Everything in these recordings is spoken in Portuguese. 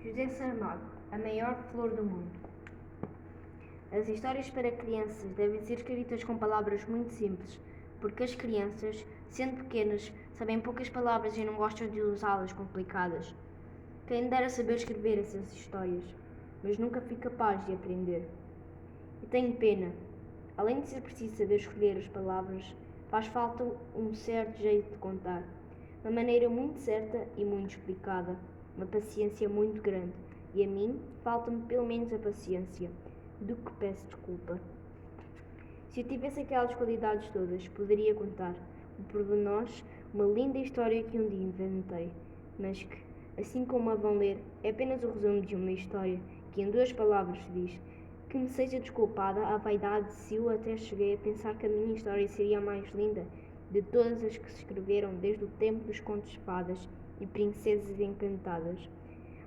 José Saramago, a maior flor do mundo. As histórias para crianças devem ser escritas com palavras muito simples, porque as crianças, sendo pequenas, sabem poucas palavras e não gostam de usá-las complicadas. Quem dera saber escrever essas histórias, mas nunca fui capaz de aprender. E tenho pena. Além de ser preciso saber escolher as palavras, faz falta um certo jeito de contar, uma maneira muito certa e muito explicada, uma paciência muito grande, e a mim falta-me pelo menos a paciência, do que peço desculpa. Se eu tivesse aquelas qualidades todas, poderia contar, por nós, uma linda história que um dia inventei, mas que, assim como a vão ler, é apenas o resumo de uma história que em 2 palavras se diz. Que me seja desculpada a vaidade se eu até cheguei a pensar que a minha história seria a mais linda de todas as que se escreveram desde o tempo dos contos de fadas e princesas encantadas.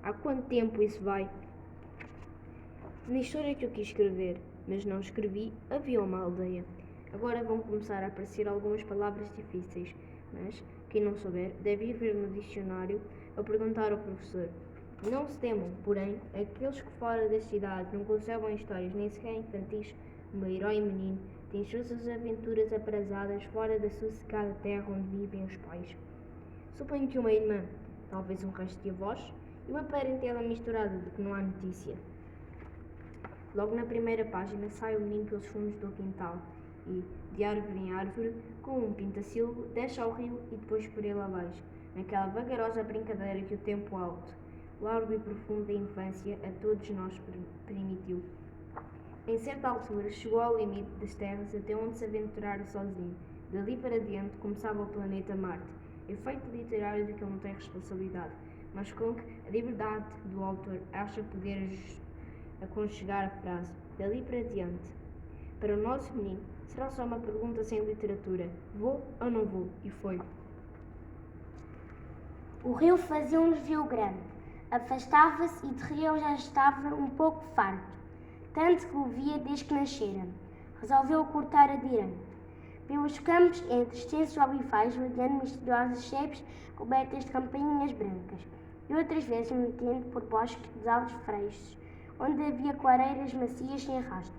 Há quanto tempo isso vai? Na história que eu quis escrever, mas não escrevi, havia uma aldeia. Agora vão começar a aparecer algumas palavras difíceis, mas quem não souber deve ir ver no dicionário ou perguntar ao professor. Não se temam, porém, aqueles que fora das cidades não concebem histórias nem sequer infantis. O meu herói menino tem suas aventuras aprazadas fora da sossegada terra onde vivem os pais. Suponho que uma irmã, talvez um resto de avós, e uma parentela misturada de que não há notícia. Logo na primeira página sai o menino pelos fundos do quintal e, de árvore em árvore, com um pintacilgo, desce ao rio e depois por ele abaixo, naquela vagarosa brincadeira que o tempo alto, largo e profundo da infância, a todos nós permitiu. Em certa altura, chegou ao limite das terras até onde se aventurara sozinho. Dali para diante começava o planeta Marte, efeito literário de que ele não tem responsabilidade, mas com que a liberdade do autor acha poder aconchegar a frase. Dali para diante. Para o nosso menino, será só uma pergunta sem literatura. Vou ou não vou? E foi. O rio fazia um desvio grande. Afastava-se e de rio já estava um pouco farto, tanto que o via desde que nascera. Resolveu cortar a direita. Pelos campos, entre extensos olivais, rodeando misteriosas sebes cobertas de campainhas brancas, e outras vezes metendo por bosques de altos freixos, onde havia clareiras macias sem arrasto.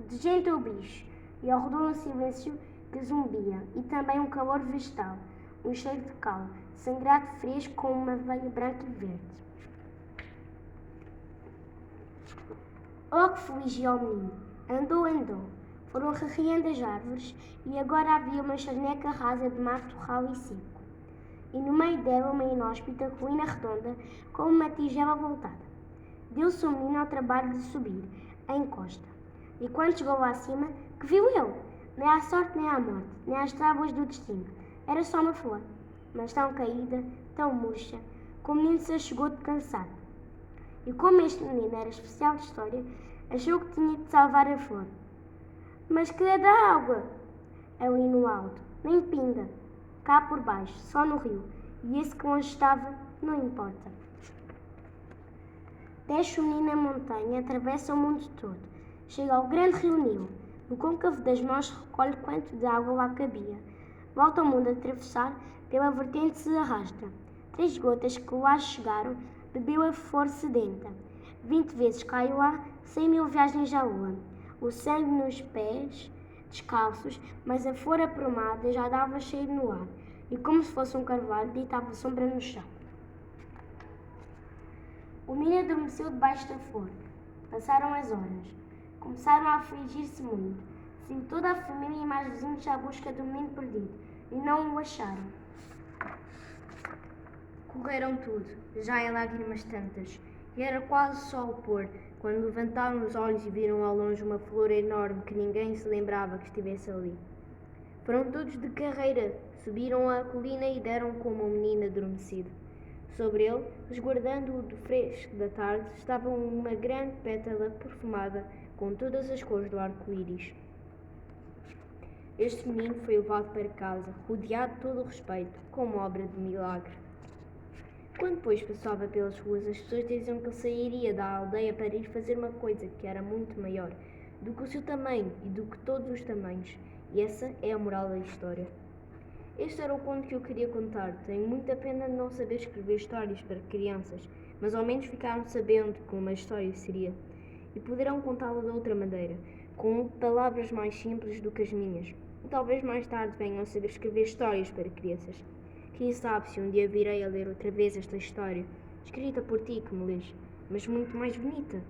De gente o bicho, e ao redor um silêncio que zumbia, e também um calor vegetal, um cheiro de cal, sangrado fresco com uma veia branca e verde. Oh, que fugia o menino! Andou. Foram rarreando as árvores e agora havia uma charneca rasa de mato ralo e seco. E no meio dela uma inóspita colina redonda com uma tigela voltada. Deu-se o menino ao trabalho de subir a encosta. E quando chegou lá acima, que viu ele? Nem à sorte, nem à morte, nem às tábuas do destino. Era só uma flor, mas tão caída, tão murcha, que o menino se achegou de cansado. E como este menino era especial de história, achou que tinha de salvar a flor. Mas que é da água? É o hino alto, nem pinga. Cá por baixo, só no rio, e esse que longe estava, não importa. Desce o menino a montanha, atravessa o mundo todo. Chega ao grande rio Nilo. No côncavo das mãos recolhe quanto de água lá cabia. Volta ao mundo a atravessar, pela vertente se arrasta. 3 gotas que lá chegaram, bebeu a flor sedenta. 20 vezes caiu lá, 100.000 viagens à lua. O sangue nos pés, descalços, mas a flor aprumada já dava cheiro no ar. E como se fosse um carvalho, deitava sombra no chão. O menino adormeceu debaixo da flor. Passaram as horas. Começaram a afligir-se muito. Saiu toda a família e mais vizinhos à busca do menino perdido, e não o acharam. Correram tudo, já em lágrimas tantas, e era quase só o pôr, quando levantaram os olhos e viram ao longe uma flor enorme que ninguém se lembrava que estivesse ali. Foram todos de carreira, subiram a colina e deram com o menino adormecido. Sobre ele, resguardando-o do fresco da tarde, estava uma grande pétala perfumada com todas as cores do arco-íris. Este menino foi levado para casa, rodeado de todo o respeito, como obra de milagre. Quando depois passava pelas ruas, as pessoas diziam que ele sairia da aldeia para ir fazer uma coisa que era muito maior do que o seu tamanho e do que todos os tamanhos. E essa é a moral da história. Este era o conto que eu queria contar. Tenho muita pena de não saber escrever histórias para crianças, mas ao menos ficaram sabendo como a história seria. E poderão contá-la de outra maneira, com palavras mais simples do que as minhas. E talvez mais tarde venham a saber escrever histórias para crianças. Quem sabe se um dia virei a ler outra vez esta história, escrita por ti que me lês, mas muito mais bonita.